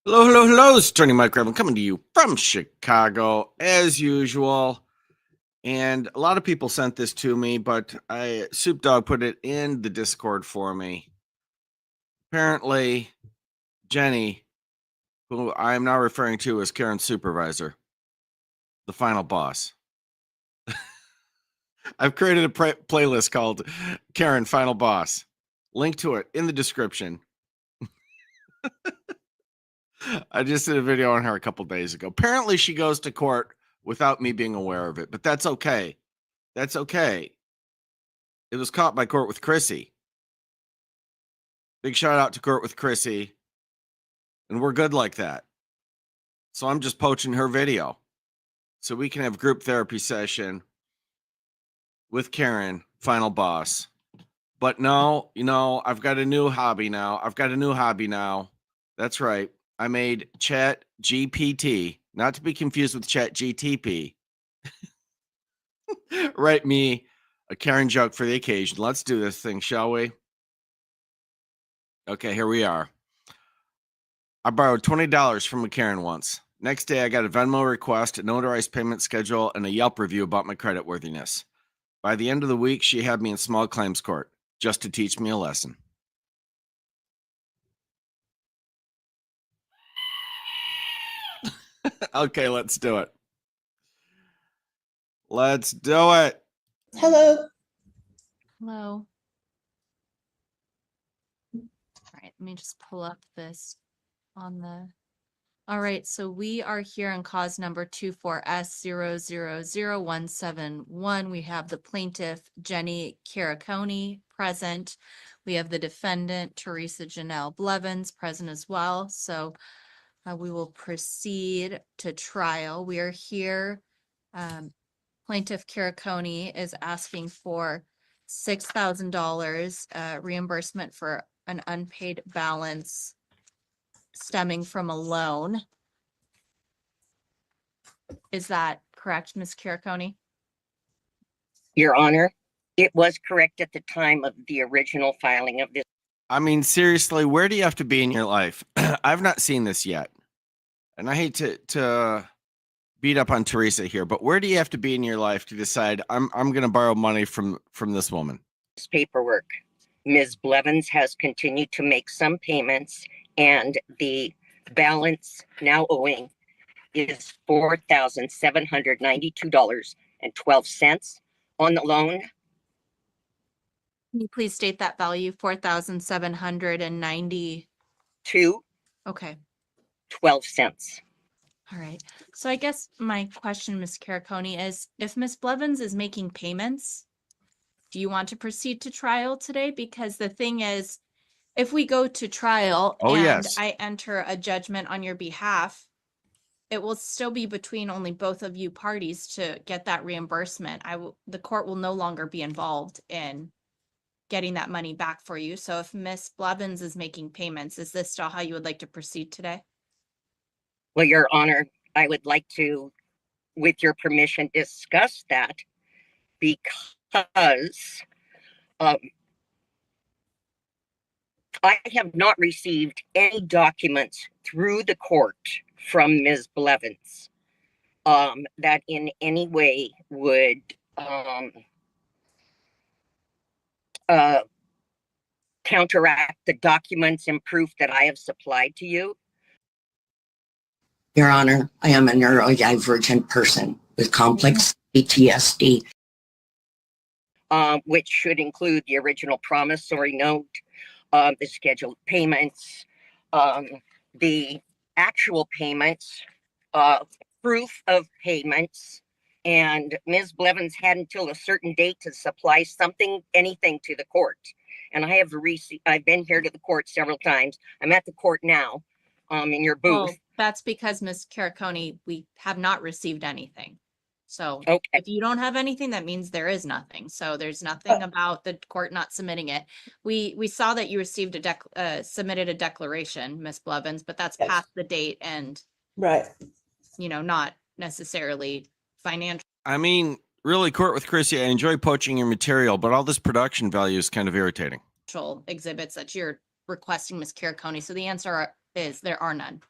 Hello, hello, hello. It's Tony Mike Raven coming to you from Chicago as usual. And a lot of people sent this to me, but Soup Dog put it in the Discord for me. Apparently, Jenny, who I am now referring to as Karen's supervisor, the final boss. I've created a playlist called Karen Final Boss. Link to it in the description. I just did a video on her a couple days ago. Apparently, she goes to court without me being aware of it, but that's okay. That's okay. It was caught by Court with Chrissy. Big shout out to Court with Chrissy. And we're good like that. So I'm just poaching her video so we can have group therapy session with Karen, final boss. But no, I've got a new hobby now. That's right. I made Chat GPT, not to be confused with Chat GTP. Write me a Karen joke for the occasion. Let's do this thing, shall we? Okay, here we are. I borrowed $20 from a Karen once. Next day, I got a Venmo request, a notarized payment schedule, and a Yelp review about my creditworthiness. By the end of the week, she had me in small claims court just to teach me a lesson. Okay, let's do it. Let's do it. Hello. Hello. All right, let me just pull up this on the. All right, so we are here on cause number 24S000171. We have the plaintiff, Jenny Caraconi, present. We have the defendant, Teresa Janelle Blevins, present as well. So we will proceed to trial. We are here. Plaintiff Caraconi is asking for $6,000 reimbursement for an unpaid balance stemming from a loan. Is that correct, Ms. Caraconi? Your Honor, it was correct at the time of the original filing of this. I mean, seriously, where do you have to be in your life? I've not seen this yet. And I hate to beat up on Teresa here, but where do you have to be in your life to decide I'm going to borrow money from this woman? Paperwork. Ms. Blevins has continued to make some payments, and the balance now owing is $4,792.12 on the loan. Can you please state that value? 4,790. To Okay. 12 cents. All right. So I guess my question, Ms. Caraconi, is if Ms. Blevins is making payments, do you want to proceed to trial today? Because the thing is, if we go to trial yes. I enter a judgment on your behalf, it will still be between only both of you parties to get that reimbursement. The court will no longer be involved in getting that money back for you. So if Ms. Blevins is making payments, is this still how you would like to proceed today? Well, Your Honor, I would like to, with your permission, discuss that because I have not received any documents through the court from Ms. Blevins that in any way would counteract the documents and proof that I have supplied to you. Your Honor, I am a neurodivergent person with complex PTSD. Which should include the original promissory note, the scheduled payments, the actual payments, proof of payments, and Ms. Blevins had until a certain date to supply anything to the court. And I have I've been here to the court several times. I'm at the court now, in your booth. Well, that's because Ms. Caraconi, we have not received anything. So Okay. if you don't have anything, that means there is nothing. So there's nothing about the court not submitting it. We saw that you received submitted a declaration, Ms. Blevins, but that's past the date and right. Not necessarily financial. I mean, really, Court with Chrissy, I enjoy poaching your material, but all this production value is kind of irritating. Exhibits that you're requesting, Ms. Caraconi. So the answer is there are none.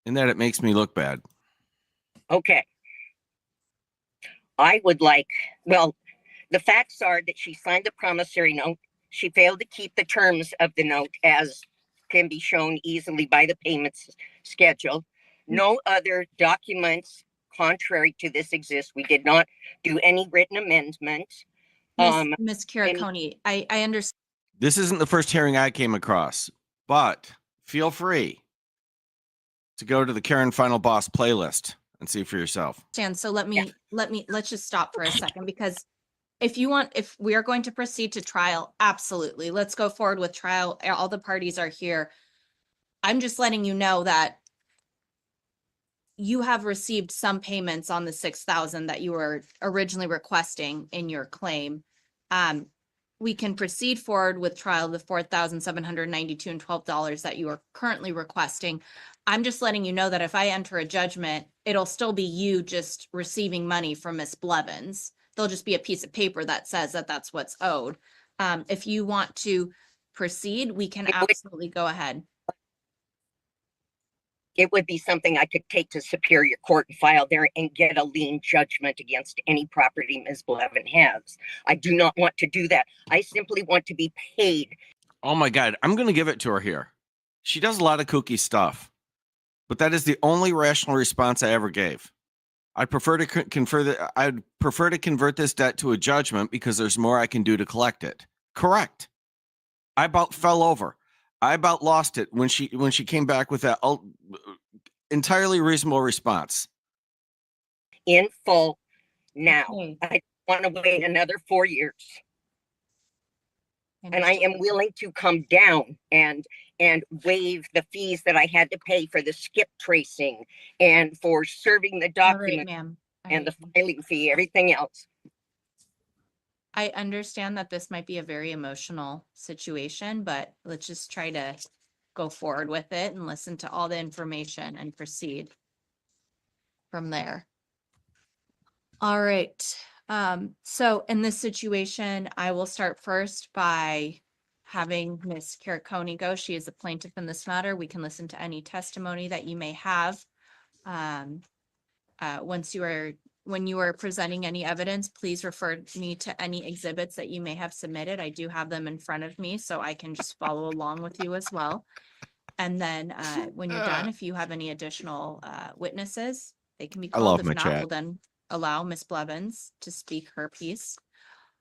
In that it makes me look bad. Okay. I would like, well, the facts are that she signed the promissory note. She failed to keep the terms of the note, as can be shown easily by the payments schedule. No other documents contrary to this exist. We did not do any written amendment. Miss Caraconi, I understand. This isn't the first hearing I came across, but feel free to go to the Karen Final Boss playlist and see for yourself. So let's just stop for a second, because if we are going to proceed to trial, absolutely, let's go forward with trial. All the parties are here. I'm just letting you know that you have received some payments on the 6,000 that you were originally requesting in your claim. We can proceed forward with trial, the $4,792 and $12 that you are currently requesting. I'm just letting you know that if I enter a judgment, it'll still be you just receiving money from Miss Blevins. There'll just be a piece of paper that says that that's what's owed. If you want to proceed, we can absolutely go ahead. It would be something I could take to Superior Court and file there and get a lien judgment against any property Ms. Blevin has. I do not want to do that. I simply want to be paid. Oh my God, I'm going to give it to her here. She does a lot of kooky stuff, but that is the only rational response I ever gave. I'd prefer to convert this debt to a judgment because there's more I can do to collect it. Correct. I about fell over. I about lost it when she came back with that entirely reasonable response. In full now. Okay. I want to wait another 4 years. And I am willing to come down and waive the fees that I had to pay for the skip tracing and for serving the All right, document ma'am. and the filing fee, everything else. I understand that this might be a very emotional situation, but let's just try to go forward with it and listen to all the information and proceed from there. All right. So in this situation, I will start first by having Ms. Caraconi go. She is the plaintiff in this matter. We can listen to any testimony that you may have. When you are presenting any evidence, please refer me to any exhibits that you may have submitted. I do have them in front of me, so I can just follow along with you as well. And then when you're done, if you have any additional witnesses, they can be I called. love If my not, chat. we'll then allow Ms. Blevins to speak her piece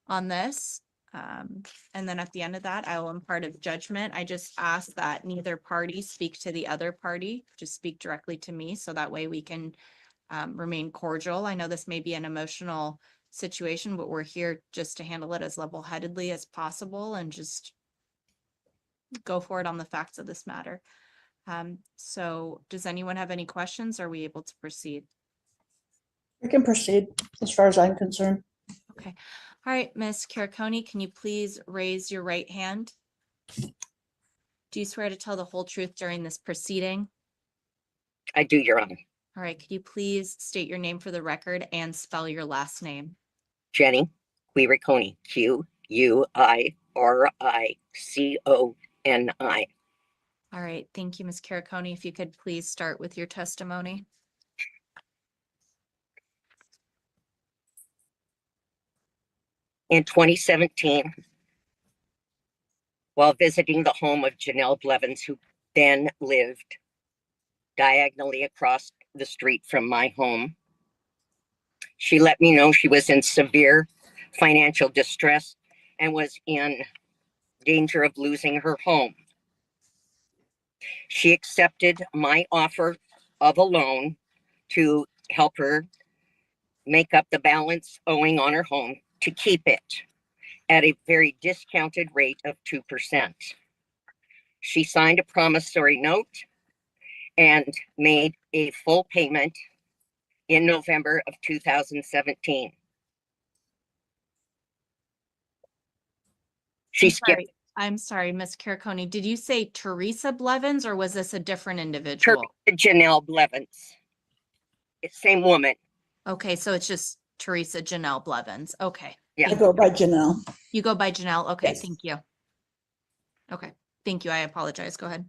on this. And then at the end of that, I will impart a judgment. I just ask that neither party speak to the other party, just speak directly to me, so that way we can remain cordial. I know this may be an emotional situation, but we're here just to handle it as level-headedly as possible and just go forward on the facts of this matter. So does anyone have any questions? Are we able to proceed? We can proceed as far as I'm concerned. Okay. All right, Ms. Caraconi, can you please raise your right hand? Do you swear to tell the whole truth during this proceeding? I do, Your Honor. All right, could you please state your name for the record and spell your last name? Jenny Quiriconi, Quiriconi. All right, thank you, Ms. Caraconi. If you could please start with your testimony. In 2017, while visiting the home of Janelle Blevins, who then lived diagonally across the street from my home, she let me know she was in severe financial distress and was in danger of losing her home. She accepted my offer of a loan to help her make up the balance owing on her home to keep it at a very discounted rate of 2%. She signed a promissory note and made a full payment in November of 2017. She skipped I'm sorry, Ms. Caraconi. Did you say Teresa Blevins or was this a different individual? Janelle Blevins. It's same woman. Okay, so it's just Teresa Janelle Blevins. Okay. Yeah. I go by Janelle. You go by Janelle. Okay, Yes. thank you. Okay, thank you. I apologize. Go ahead.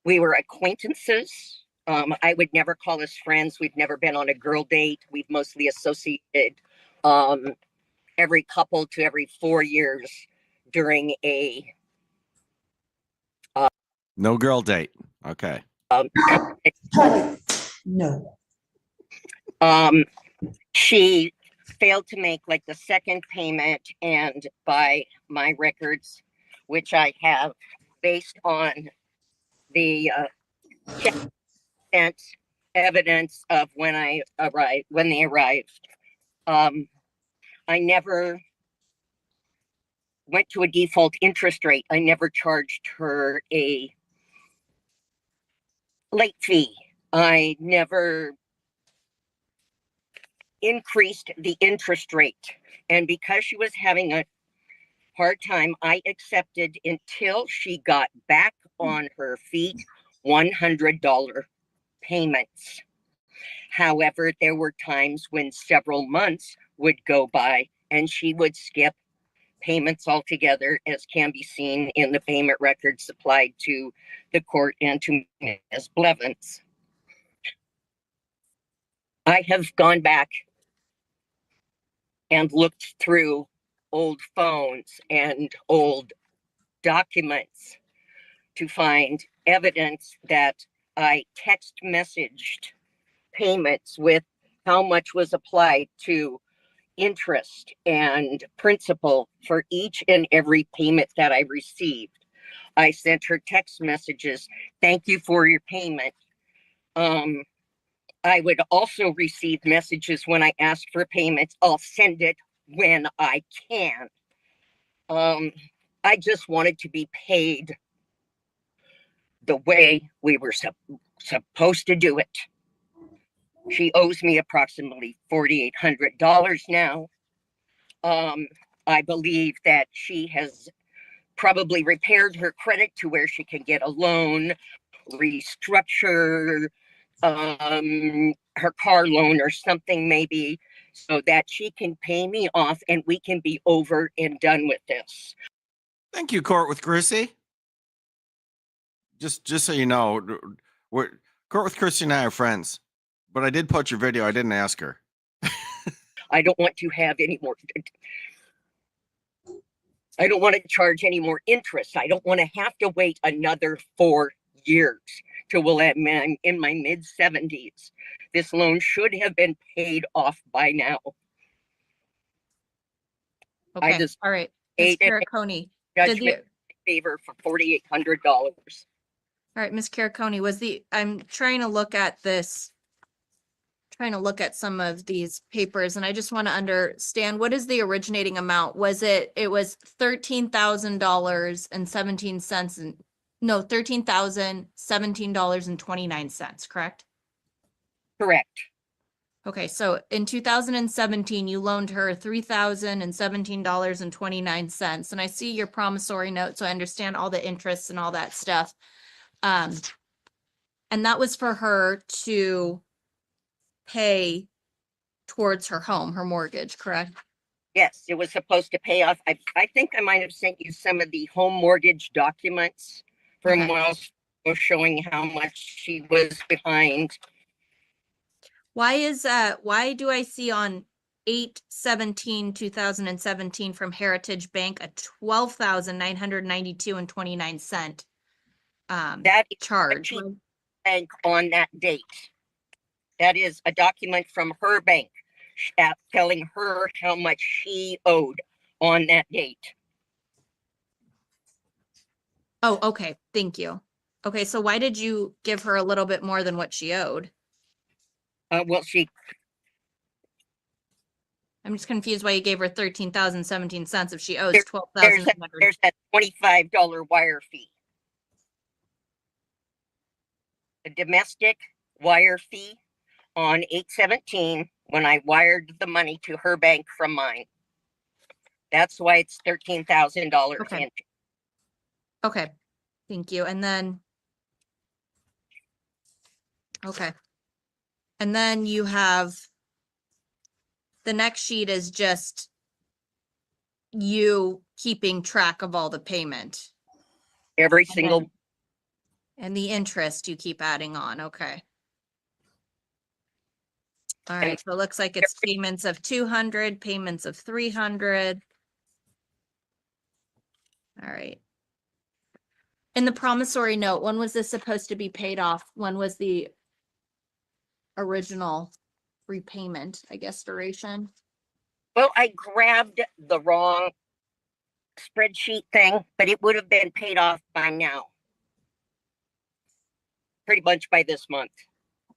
We were acquaintances. I would never call us friends. We've never been on a girl date. We've mostly associated every couple to every 4 years during a No girl date. Okay. No. She failed to make like the second payment, and by my records, which I have based on the check sent evidence of when they arrived. I never went to a default interest rate. I never charged her a late fee. I never increased the interest rate. And because she was having a hard time, I accepted until she got back on her feet $100 payments. However, there were times when several months would go by and she would skip payments altogether, as can be seen in the payment records supplied to the court and to Ms. Blevins. I have gone back and looked through old phones and old documents to find evidence that I text messaged payments with how much was applied to interest and principal for each and every payment that I received. I sent her text messages, thank you for your payment. I would also receive messages when I asked for payments. I'll send it when I can. I just wanted to be paid the way we were supposed to do it. She owes me approximately $4,800 now. I believe that she has probably repaired her credit to where she can get a loan, restructure her car loan or something maybe, so that she can pay me off and we can be over and done with this. Thank you, Court with Chrissy. Just so you know, Court with Chrissy and I are friends, but I did put your video. I didn't ask her. I don't want to have any more. I don't want to charge any more interest. I don't want to have to wait another 4 years till I'm in my mid 70s. This loan should have been paid off by now. Okay, just all right. Ms. paid it. Caraconi, did the, Judgment favor for $4,800. all right, Ms. Caraconi, I'm trying to look at this, trying to look at some of these papers, and I just want to understand, what is the originating amount? Was it was $13,000.17 and no, $13,017.29, correct? Correct. Okay, so in 2017, you loaned her $3,017.29, and I see your promissory note, so I understand all the interests and all that stuff. And that was for her to pay towards her home, her mortgage, correct? Yes, it was supposed to pay off. I think I might have sent you some of the home mortgage documents from Okay. Wells showing how much she was behind. Why do I see on 8/17/2017 from Heritage Bank a $12,992.29 That is charge? a bank on that date. That is a document from her bank telling her how much she owed on that date. Oh, okay, thank you. Okay, so why did you give her a little bit more than what she owed? Well, I'm just confused why you gave her $13,017 if she owes There- $12,900. there's that $25 wire fee. The domestic wire fee on 8/17 when I wired the money to her bank from mine. That's why it's $13,000. Okay. Okay, thank you. And then, okay. And then you have, the next sheet is just you keeping track of all the payment. Every And single then- And the interest you keep adding on, okay. All right, so it looks like it's payments of 200, payments of 300. All right. In the promissory note, when was this supposed to be paid off? When was the original repayment, I guess, duration? Well, I grabbed the wrong spreadsheet thing, but it would have been paid off by now. Pretty much by this month.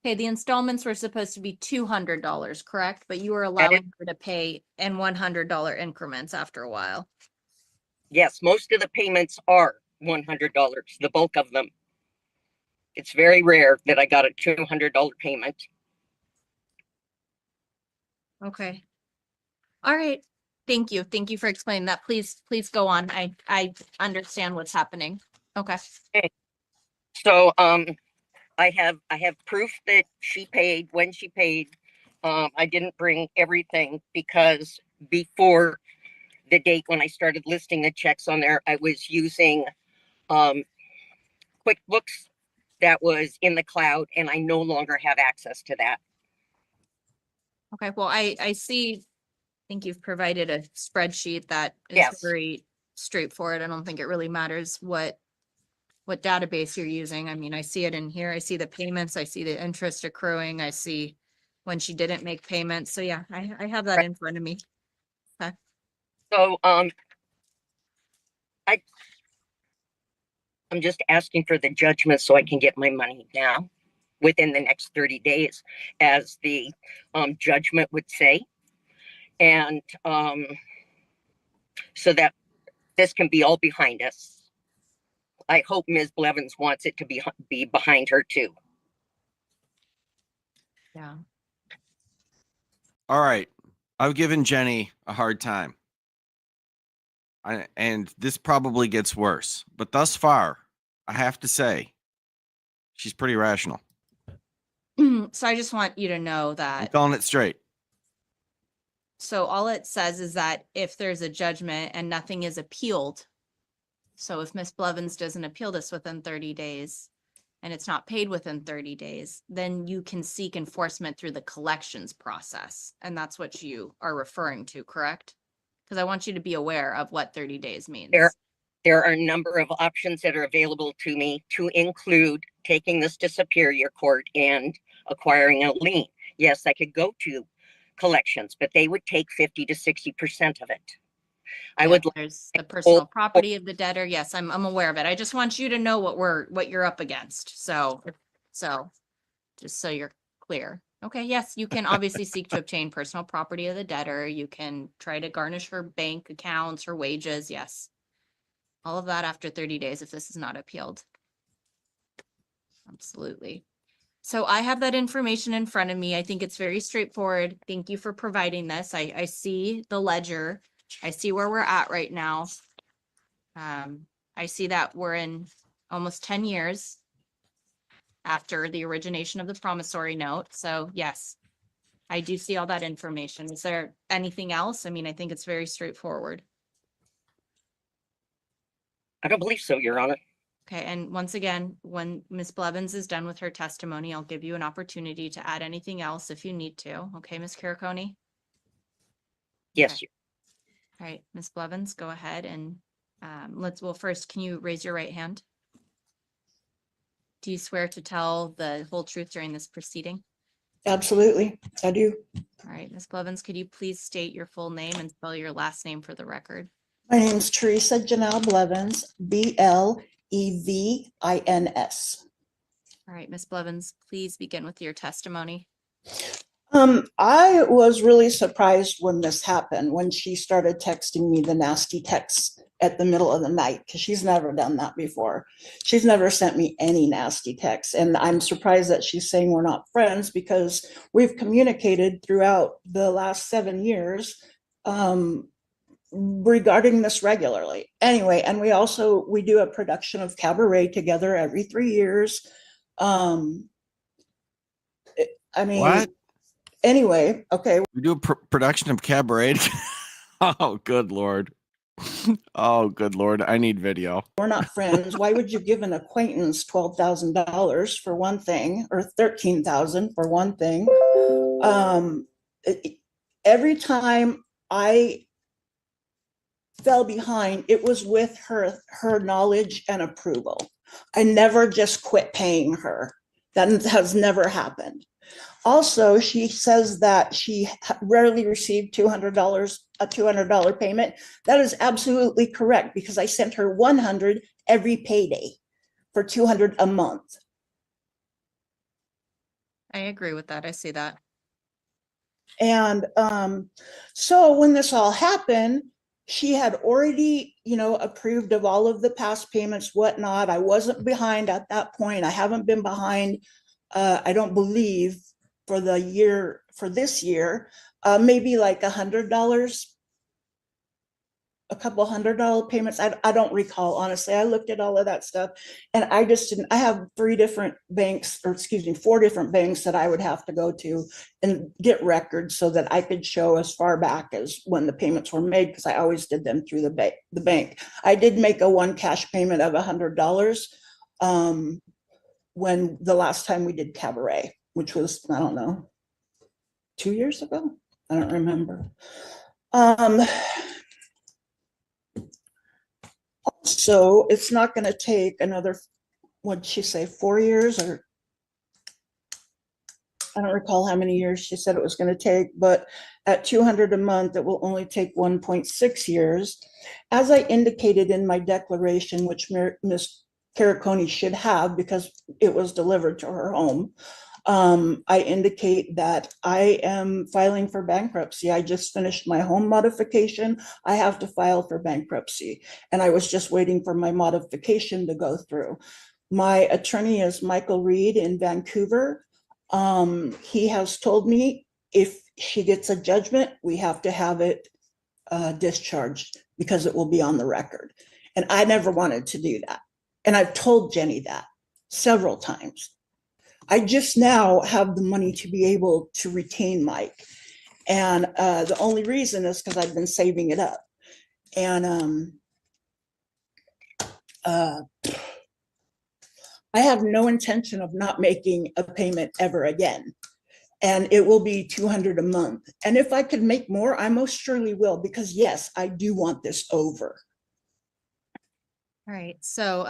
Okay, the installments were supposed to be $200, correct? But you were allowing her to pay in $100 increments after a while. Yes, most of the payments are $100, the bulk of them. It's very rare that I got a $200 payment. Okay. All right. Thank you. Thank you for explaining that. Please go on. I understand what's happening. Okay. So I have proof that she paid when she paid. I didn't bring everything because before the date when I started listing the checks on there, I was using QuickBooks that was in the cloud, and I no longer have access to that. Okay. Well, I see, I think you've provided a spreadsheet that is Yes. very straightforward. I don't think it really matters what database you're using. I mean, I see it in here. I see the payments. I see the interest accruing. I see when she didn't make payments. So yeah, I have that in front of me. So I'm just asking for the judgment so I can get my money now within the next 30 days, as the judgment would say. And so that this can be all behind us. I hope Ms. Blevins wants it to be behind her too. Yeah. All right. I've given Jenny a hard time. And this probably gets worse. But thus far, I have to say, she's pretty rational. So I just want you to know I'm that. telling it straight. So all it says is that if there's a judgment and nothing is appealed, so if Ms. Blevins doesn't appeal this within 30 days and it's not paid within 30 days, then you can seek enforcement through the collections process. And that's what you are referring to, correct? Because I want you to be aware of what 30 days means. There are a number of options that are available to me, to include taking this to Superior Court and acquiring a lien. Yes, I could go to collections, but they would take 50 to 60% of it. I Yeah, would there's the personal property of the debtor. Yes, I'm aware of it. I just want you to know what you're up against. So just so you're clear. Okay, yes, you can obviously seek to obtain personal property of the debtor. You can try to garnish her bank accounts, her wages. Yes. All of that after 30 days if this is not appealed. Absolutely. So I have that information in front of me. I think it's very straightforward. Thank you for providing this. I see the ledger. I see where we're at right now. I see that we're in almost 10 years after the origination of the promissory note. So yes, I do see all that information. Is there anything else? I mean, I think it's very straightforward. I don't believe so, Your Honor. Okay, and once again, when Ms. Blevins is done with her testimony, I'll give you an opportunity to add anything else if you need to. Okay, Ms. Caraconi? Yes, Okay. All right, Ms. Blevins, go ahead and well, first, can you raise your right hand? Do you swear to tell the whole truth during this proceeding? Absolutely, I do. All right, Ms. Blevins, could you please state your full name and spell your last name for the record? My name's Teresa Janelle Blevins, Blevins. All right, Ms. Blevins, please begin with your testimony. I was really surprised when this happened, when she started texting me the nasty texts at the middle of the night, because she's never done that before. She's never sent me any nasty texts. And I'm surprised that she's saying we're not friends, because we've communicated throughout the last 7 years regarding this regularly. Anyway, and we do a production of Cabaret together every 3 years. I mean, What? Anyway, okay. We do a production of Cabaret. Oh, good Lord. Oh, good Lord. I need video. We're not friends. Why would you give an acquaintance $12,000 for one thing, or 13,000 for one thing? Every time I fell behind, it was with her knowledge and approval. I never just quit paying her. That has never happened. Also, she says that she rarely received $200, a $200 payment. That is absolutely correct, because I sent her 100 every payday for 200 a month. I agree with that. I see that. And so when this all happened, she had already, approved of all of the past payments, whatnot. I wasn't behind at that point. I haven't been behind, I don't believe, for this year, maybe like $100, a couple $100 payments. I don't recall, honestly. I looked at all of that stuff, and I just didn't. I have 4 different banks that I would have to go to and get records so that I could show as far back as when the payments were made, because I always did them through the bank. I did make one cash payment of $100 when the last time we did Cabaret, which was, I don't know, 2 years ago. I don't remember. So it's not going to take another, what'd she say, 4 years, or I don't recall how many years she said it was going to take, but at 200 a month, it will only take 1.6 years. As I indicated in my declaration, which Ms. Caraconi should have because it was delivered to her home, I indicate that I am filing for bankruptcy. I just finished my home modification. I have to file for bankruptcy, and I was just waiting for my modification to go through. My attorney is Michael Reed in Vancouver. He has told me if she gets a judgment, we have to have it discharged because it will be on the record. And I never wanted to do that. And I've told Jenny that several times. I just now have the money to be able to retain Mike. And the only reason is because I've been saving it up. And I have no intention of not making a payment ever again. And it will be 200 a month. And if I could make more, I most surely will, because yes, I do want this over. All right. So,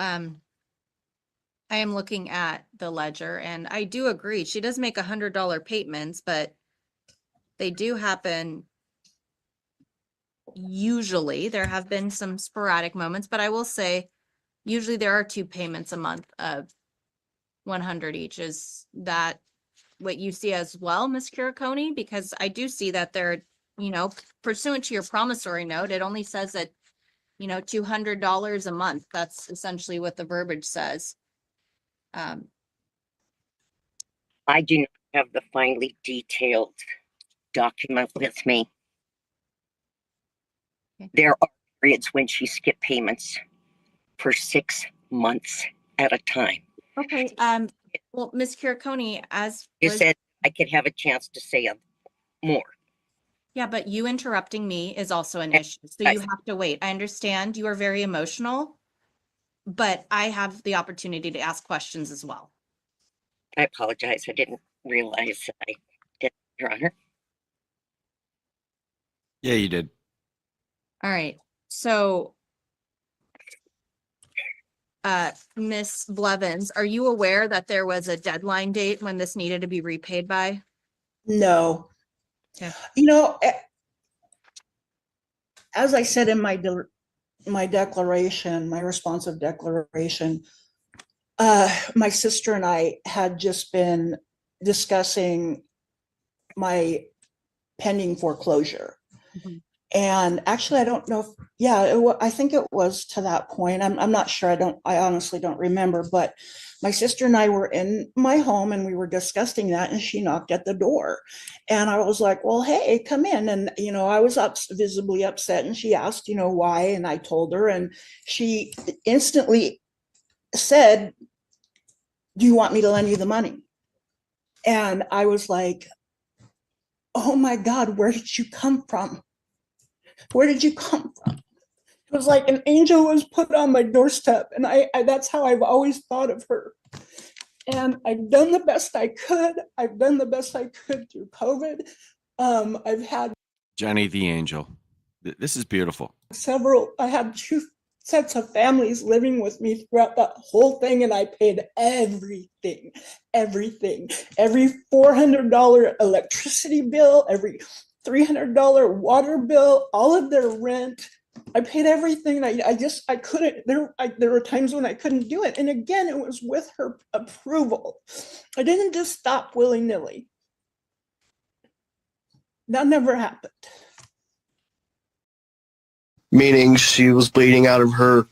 I am looking at the ledger, and I do agree. She does make $100 payments, but they do happen usually. There have been some sporadic moments, but I will say usually there are 2 payments a month of 100 each. Is that what you see as well, Ms. Caraconi? Because I do see that they're, pursuant to your promissory note, it only says that, $200 a month. That's essentially what the verbiage says. I do not have the finely detailed document with me. Okay. There are periods when she skipped payments for 6 months at a time. Okay. Well, Ms. Caraconi, as You was, said I could have a chance to say more. yeah, but you interrupting me is also an issue. So you have to wait. I understand you are very emotional, but I have the opportunity to ask questions as well. I apologize. I didn't realize that I did, Your Honor. Yeah, you did. All right. So, Ms. Blevins, are you aware that there was a deadline date when this needed to be repaid by? No. Okay. As I said in my declaration, my responsive declaration, my sister and I had just been discussing my pending foreclosure. Mhm. And actually, I don't know if, I think it was to that point. I'm not sure. I honestly don't remember, but my sister and I were in my home and we were discussing that, and she knocked at the door, and I was like, well, hey, come in. And, I was visibly upset, and she asked, why? And I told her, and she instantly said, do you want me to lend you the money? And I was like, oh my God, where did you come from? Where did you come from? It was like an angel was put on my doorstep, and I that's how I've always thought of her. And I've done the best I could. I've done the best I could through COVID. I've had Jenny the angel. This is beautiful. I had 2 sets of families living with me throughout that whole thing, and I paid everything, every $400 electricity bill, every $300 water bill, all of their rent. I paid everything. I couldn't, there were times when I couldn't do it. And again, it was with her approval. I didn't just stop willy-nilly. That never happened. Meaning she was bleeding out of her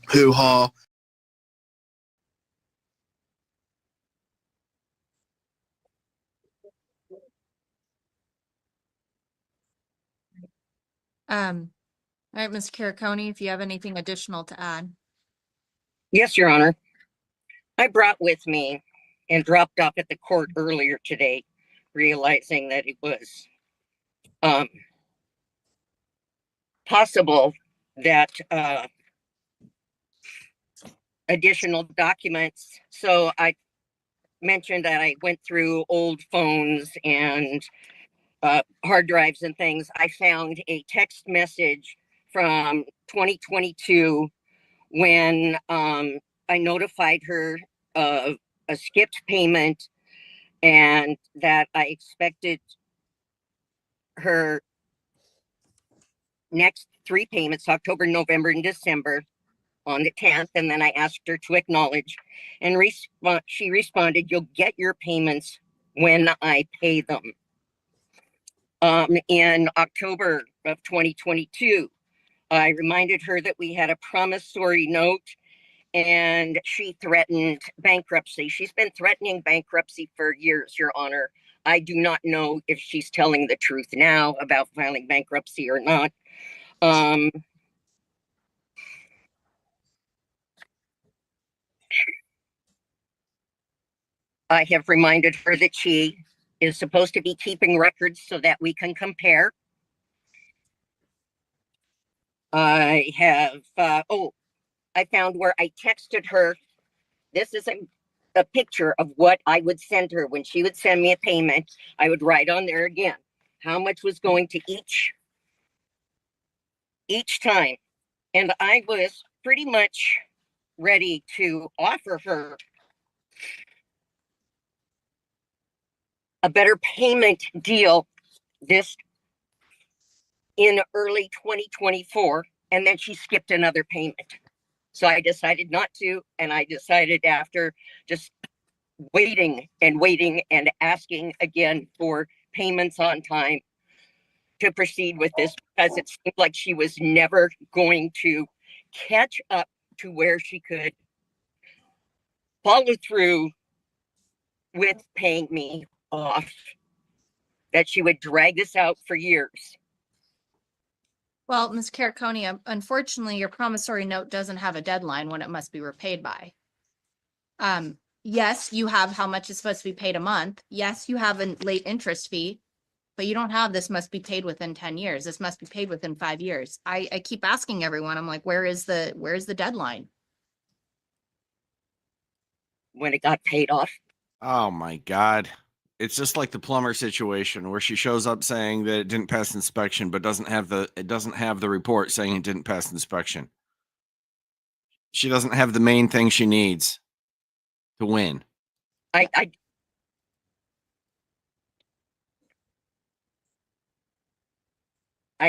hoo-ha. All right, Ms. Caraconi, if you have anything additional to add. Yes, Your Honor. I brought with me and dropped off at the court earlier today, realizing that it was possible that additional documents. So I mentioned that I went through old phones and hard drives and things. I found a text message from 2022 when I notified her of a skipped payment and that I expected her next 3 payments, October, November, and December, on the 10th. And then I asked her to acknowledge, and she responded, "You'll get your payments when I pay them." In October of 2022, I reminded her that we had a promissory note and she threatened bankruptcy. She's been threatening bankruptcy for years, Your Honor. I do not know if she's telling the truth now about filing bankruptcy or not. I have reminded her that she is supposed to be keeping records so that we can compare. I have, I found where I texted her. This is a picture of what I would send her when she would send me a payment. I would write on there again how much was going to each time. And I was pretty much ready to offer her a better payment deal this in early 2024. And then she skipped another payment. So I decided not to. And I decided after just waiting and asking again for payments on time to proceed with this, because it seemed like she was never going to catch up to where she could follow through with paying me off, that she would drag this out for years. Well, Ms. Caraconi, unfortunately, your promissory note doesn't have a deadline when it must be repaid by. Yes, you have how much is supposed to be paid a month. Yes, you have a late interest fee, but you don't have this must be paid within 10 years. This must be paid within 5 years. I keep asking everyone, I'm like, where's the deadline? When it got paid off. Oh my God. It's just like the plumber situation where she shows up saying that it didn't pass inspection, but doesn't have the report saying it didn't pass inspection. She doesn't have the main thing she needs to win. I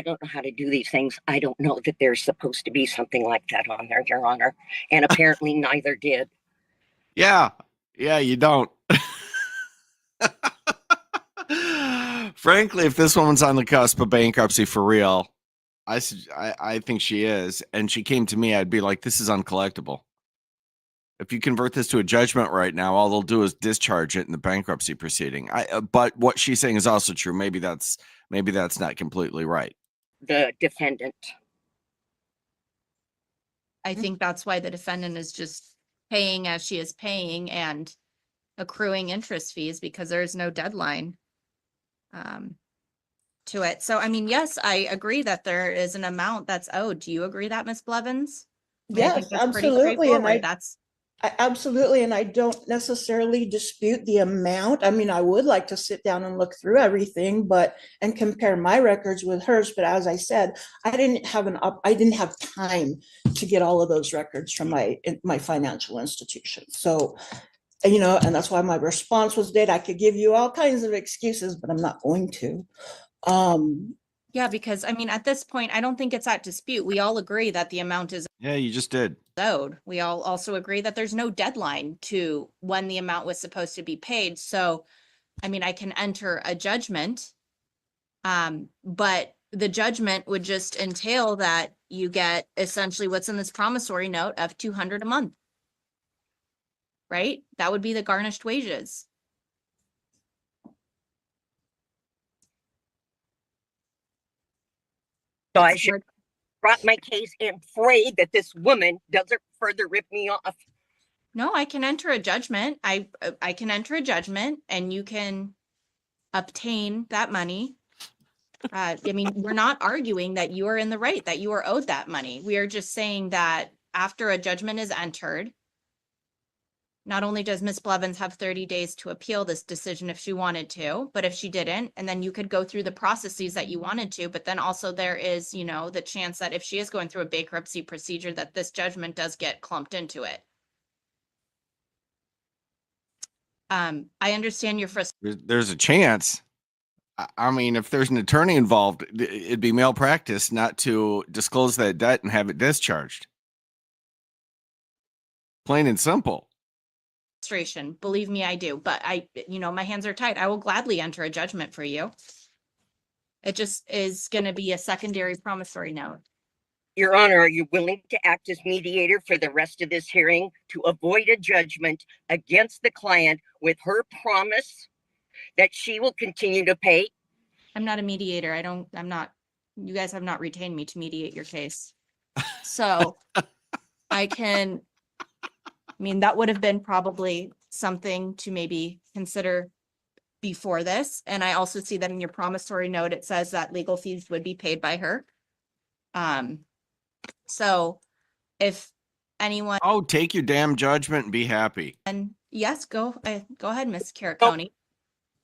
don't know how to do these things. I don't know that there's supposed to be something like that on there, Your Honor. And apparently neither did. Yeah, you don't. Frankly, if this woman's on the cusp of bankruptcy for real, I think she is, and she came to me, I'd be like, this is uncollectible. If you convert this to a judgment right now, all they'll do is discharge it in the bankruptcy proceeding. But what she's saying is also true. Maybe that's not completely right. The defendant. I think that's why the defendant is just paying as she is paying and accruing interest fees, because there is no deadline to it. So, I mean, yes, I agree that there is an amount that's owed. Do you agree that, Ms. Blevins? I mean, I think Yes, that's pretty absolutely. And straightforward. That's, absolutely, and I don't necessarily dispute the amount. I mean, I would like to sit down and look through everything, and compare my records with hers. But as I said, I didn't have time to get all of those records from my financial institution. So, and that's why my response was that I could give you all kinds of excuses, but I'm not going to. yeah, because I mean, at this point, I don't think it's at dispute. We all agree that the amount is Yeah, you just did. owed. We all also agree that there's no deadline to when the amount was supposed to be paid. So, I mean, I can enter a judgment. But the judgment would just entail that you get essentially what's in this promissory note of 200 a month. Right? That would be the garnished wages. So I should brought my case and afraid that this woman doesn't further rip me off. No, I can enter a judgment. I can enter a judgment and you can obtain that money. I mean, we're not arguing that you are in the right, that you are owed that money. We are just saying that after a judgment is entered, not only does Ms. Blevins have 30 days to appeal this decision if she wanted to, but if she didn't, and then you could go through the processes that you wanted to, but then also there is, the chance that if she is going through a bankruptcy procedure, that this judgment does get clumped into it. I understand your frustration. There's a chance. I mean, if there's an attorney involved, it'd be malpractice not to disclose that debt and have it discharged. Plain and simple. Believe me, I do, but my hands are tied. I will gladly enter a judgment for you. It just is going to be a secondary promissory note. Your Honor, are you willing to act as mediator for the rest of this hearing to avoid a judgment against the client with her promise that she will continue to pay? I'm not a mediator. You guys have not retained me to mediate your case. So that would have been probably something to maybe consider before this. And I also see that in your promissory note, it says that legal fees would be paid by her. So if anyone, Take your damn judgment and be happy. yes, go ahead, Ms. Caraconi.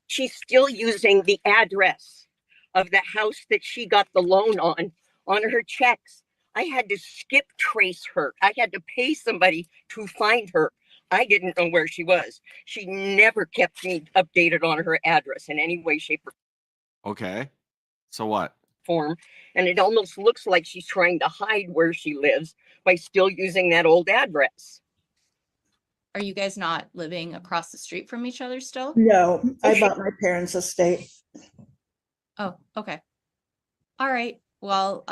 She's still using the address of the house that she got the loan on her checks. I had to skip trace her. I had to pay somebody to find her. I didn't know where she was. She never kept me updated on her address in any way, shape, or Okay. So what? form. And it almost looks like she's trying to hide where she lives by still using that old address. Are you guys not living across the street from each other still? No, I bought my parents' estate. Oh, okay. All right. Well,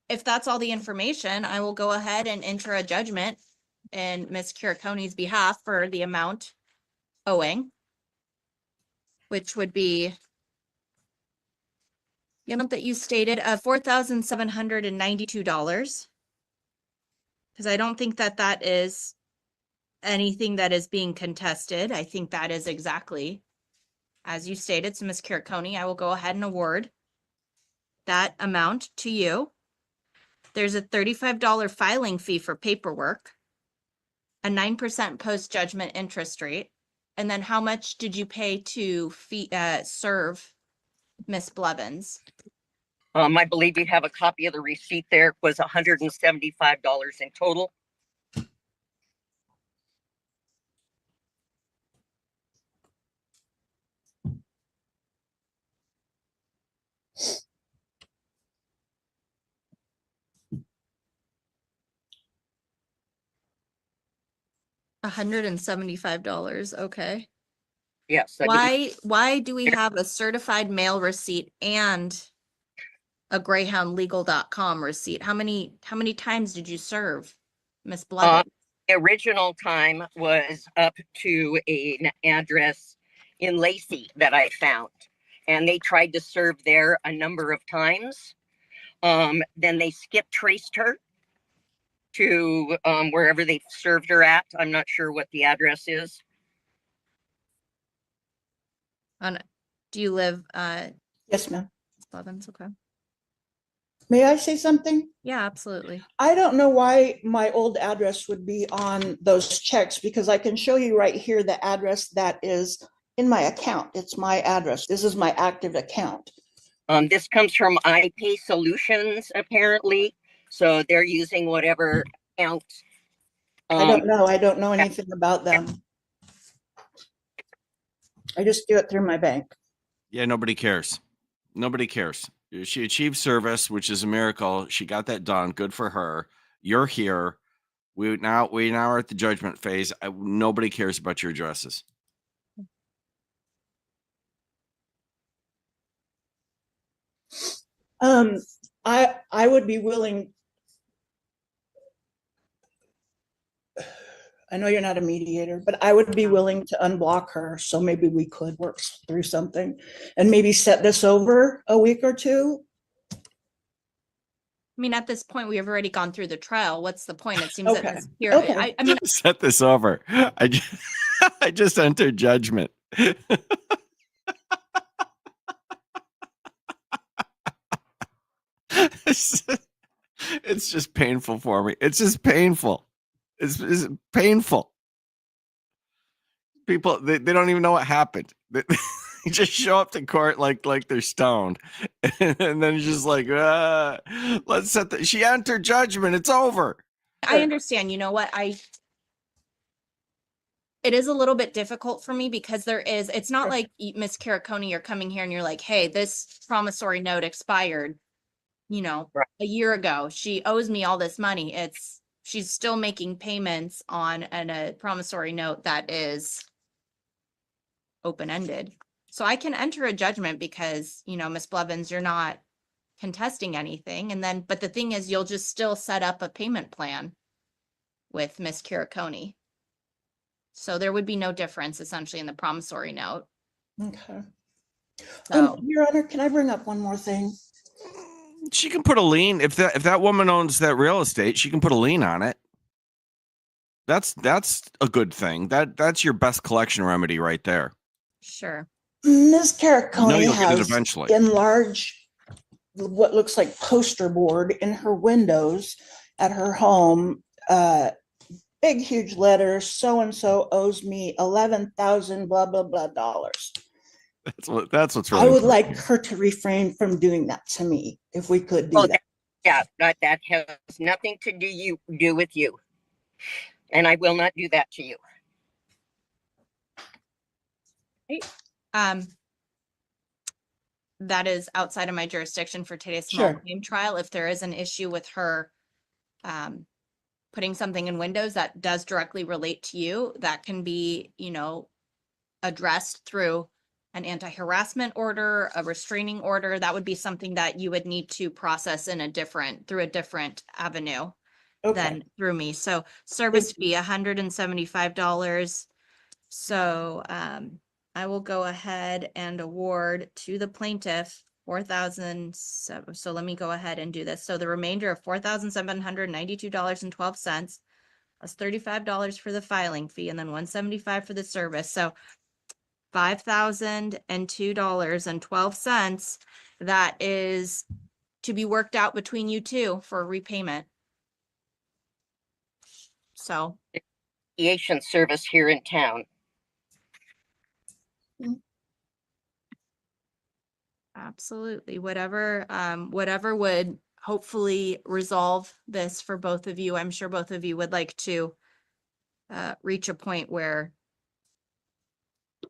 if that's all the information, I will go ahead and enter a judgment in Ms. Caraconi's behalf for the amount owing, which would be the amount that you stated of $4,792. Because I don't think that is anything that is being contested. I think that is exactly as you stated. So Ms. Caraconi, I will go ahead and award that amount to you. There's a $35 filing fee for paperwork, a 9% post-judgment interest rate. And then how much did you pay to serve Miss Blevins? I believe you have a copy of the receipt there. It was $175 in total. $175. Okay. Yes. Why do we have a certified mail receipt and a greyhoundlegal.com receipt? How many times did you serve Miss Blevins? The original time was up to an address in Lacey that I found, and they tried to serve there a number of times. Then they skip traced her to wherever they served her at. I'm not sure what the address is. Do you live Yes, ma'am. Ms. Blevins, okay. May I say something? Yeah, absolutely. I don't know why my old address would be on those checks because I can show you right here the address that is in my account. It's my address. This is my active account. This comes from iPay Solutions, apparently. So they're using whatever account. I don't know. I don't know anything about them. I just do it through my bank. Yeah, nobody cares. Nobody cares. She achieved service, which is a miracle. She got that done. Good for her. You're here. We now are at the judgment phase. Nobody cares about your addresses. I would be willing. I know you're not a mediator, but I would be willing to unblock her. So maybe we could work through something and maybe set this over a week or two. I mean, at this point, we have already gone through the trial. What's the point? It seems that Okay. Ms. Kier, Okay. I mean, Set this over. I just entered judgment. It's just painful for me. It's just painful. It's painful. People, they don't even know what happened. They just show up to court like they're stoned. And then it's just like, let's set she entered judgment. It's over. I understand. You know what? It is a little bit difficult for me because it's not Sure. like Miss Caraconi, you're coming here and you're like, hey, this promissory note expired, Right. a year ago. She owes me all this money. She's still making payments on a promissory note that is open-ended. So I can enter a judgment because, Miss Blevins, you're not contesting anything. But the thing is, you'll just still set up a payment plan with Miss Caraconi. So there would be no difference essentially in the promissory note. Okay. So Your Honor, can I bring up one more thing? She can put a lien if that woman owns that real estate. She can put a lien on it. That's a good thing. That's your best collection remedy right there. sure. Ms. You know Caraconi you'll get it has eventually. enlarged what looks like poster board in her windows at her home. Big, huge letters. So and so owes me 11,000 blah blah blah dollars. That's what's really. I would important. like her to refrain from doing that to me if we could do Oh, that. that has nothing to do with you. And I will not do that to you. That is outside of my jurisdiction for today's small Sure. claim trial. If there is an issue with her putting something in windows that does directly relate to you, that can be, addressed through an anti-harassment order, a restraining order. That would be something that you would need to process through a different avenue Okay. than through me. So service fee, $175. So I will go ahead and award to the plaintiff 4,000. So let me go ahead and do this. So the remainder of $4,792.12. That's $35 for the filing fee and then $175 for the service. So $5,002.12. That is to be worked out between you two for repayment. So Mediation service here in town. absolutely, whatever would hopefully resolve this for both of you. I'm sure both of you would like to reach a point where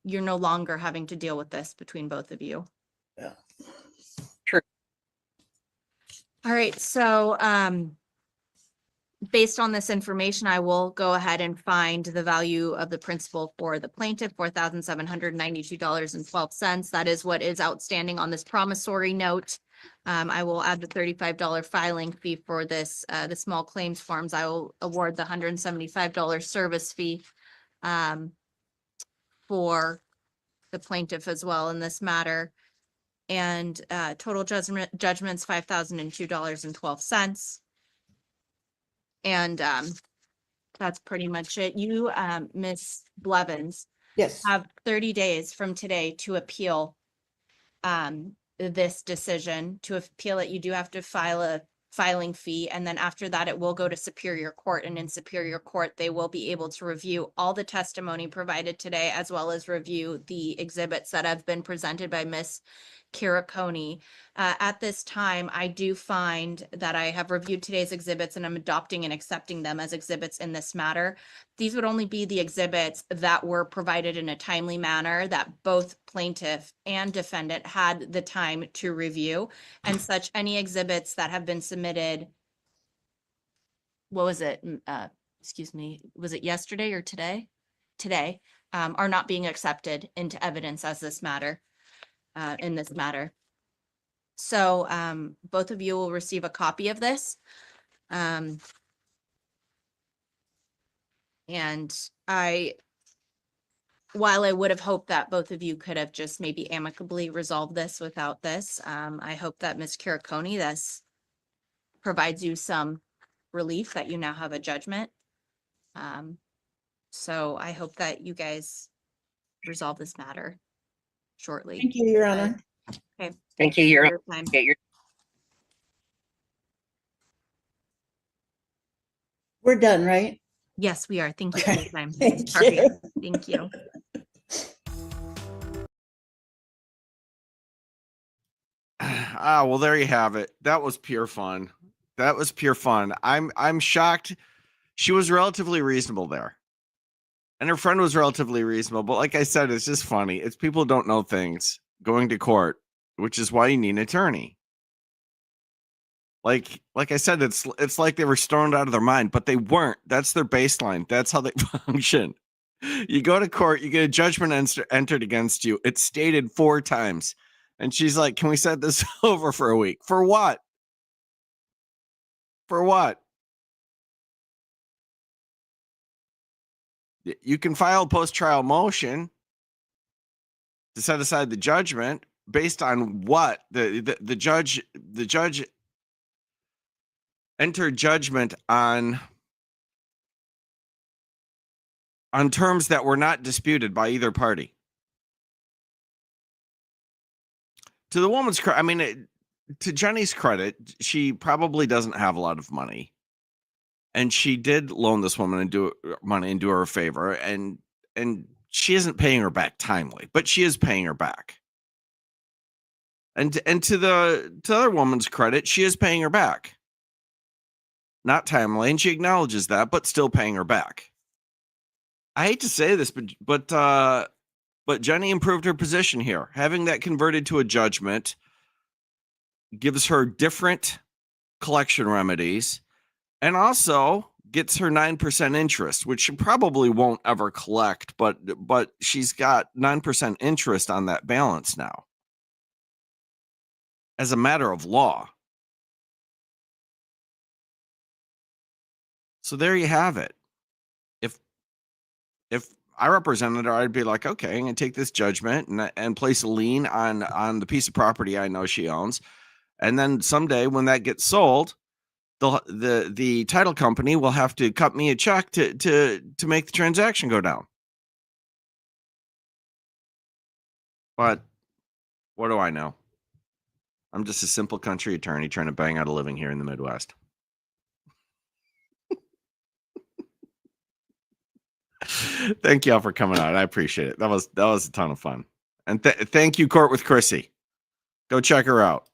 you're no longer having to deal with this between both of you. Yeah. True. All right, so based on this information, I will go ahead and find the value of the principal for the plaintiff, $4,792.12. That is what is outstanding on this promissory note. I will add the $35 filing fee for this, the small claims forms. I will award the $175 service fee for the plaintiff as well in this matter. And total judgment's $5,002.12. And that's pretty much it. You, Ms. Blevins, Yes. have 30 days from today to appeal this decision. To appeal it, you do have to file a filing fee, and then after that, it will go to Superior Court, and in Superior Court, they will be able to review all the testimony provided today, as well as review the exhibits that have been presented by Miss Caraconi. At this time, I do find that I have reviewed today's exhibits and I'm adopting and accepting them as exhibits in this matter. These would only be the exhibits that were provided in a timely manner that both plaintiff and defendant had the time to review, and such any exhibits that have been submitted. What was it? Excuse me, was it yesterday or today? Today, are not being accepted into evidence as this matter, in this matter. So, both of you will receive a copy of this. And while I would have hoped that both of you could have just maybe amicably resolved this without this, I hope that Ms. Caraconi, this provides you some relief that you now have a judgment. So I hope that you guys resolve this matter shortly. Thank you, Your Honor. Okay. Thank you, Your Your time. Get your We're done, right? Yes, we are. Thank you for your Okay. time. Thank Sorry. you. Thank you. Well, there you have it. That was pure fun. That was pure fun. I'm shocked. She was relatively reasonable there. And her friend was relatively reasonable, but like I said, it's just funny. It's people who don't know things going to court, which is why you need an attorney. Like I said, it's like they were stoned out of their mind, but they weren't. That's their baseline. That's how they function. You go to court, you get a judgment entered against you. It's stated 4 times. And she's like, can we set this over for a week? For what? For what? You can file a post-trial motion to set aside the judgment based on what? The judge entered judgment on terms that were not disputed by either party. To the woman's credit, I mean, to Jenny's credit, she probably doesn't have a lot of money. And she did loan this woman and do her a favor, and she isn't paying her back timely, but she is paying her back. And to the other woman's credit, she is paying her back. Not timely, and she acknowledges that, but still paying her back. I hate to say this, but Jenny improved her position here. Having that converted to a judgment gives her different collection remedies, and also gets her 9% interest, which she probably won't ever collect, but she's got 9% interest on that balance now as a matter of law. So there you have it. If I represented her, I'd be like, okay, I'm going to take this judgment and place a lien on the piece of property I know she owns. And then someday when that gets sold, the title company will have to cut me a check to make the transaction go down. But what do I know? I'm just a simple country attorney trying to bang out a living here in the Midwest. Thank y'all for coming out. I appreciate it. That was a ton of fun. And thank you, Court with Chrissy. Go check her out.